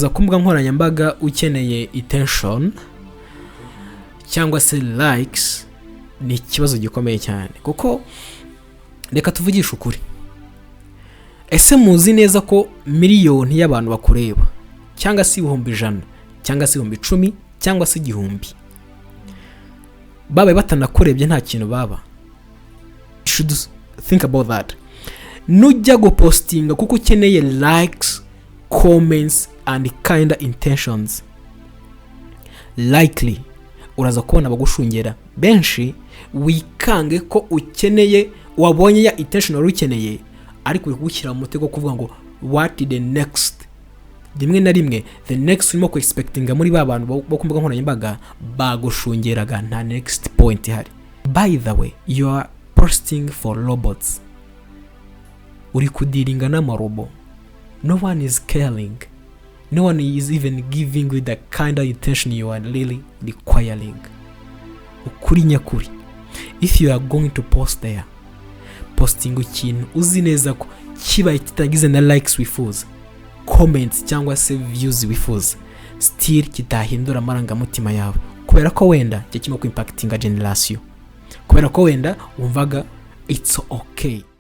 kuza ku mbuga nkoranyambaga ukeneye attention cyangwa se likes ni ikibazo gikomeye cyane, kuko reka tuvugisha ukuri, ese muzi neza ko miliyoni y'abantu bakureba cyangwa se 100,000 cyangwa se 10,000 cyangwa se 1,000 babaye batanakurebye nta kintu baba? You should think about that. Nujya gupostinga kuko ukeneye likes, comments and kinda intentions, likely uraza kubona bagushungera benshi. Wikange ko ukeneye, wabonye ya intention wari ukeneye, ariko bikugushyira mu mutego kuvuga ngo what the next. Rimwe na rimwe the next urimo ku expectinga muri ba bantu bo kumbuga nkoranyambaga bagushungeraga nta next point ihari. By the way, you are posting for robots. Uri kudiringa n'amarobo. No one is caring. No one is even giving you the kind of attention you are really requiring. Ukuri nyakuri, if you are going to post there, posting ikintu uzi neza ko kibaye kitagize na likes wifuza, comments cyangwa se views wifuza, still kitahindura amarangamutima yawe, kubera ko wenda cyakimo ku impactinga generation, kubera ko wenda wumvaga it's okay.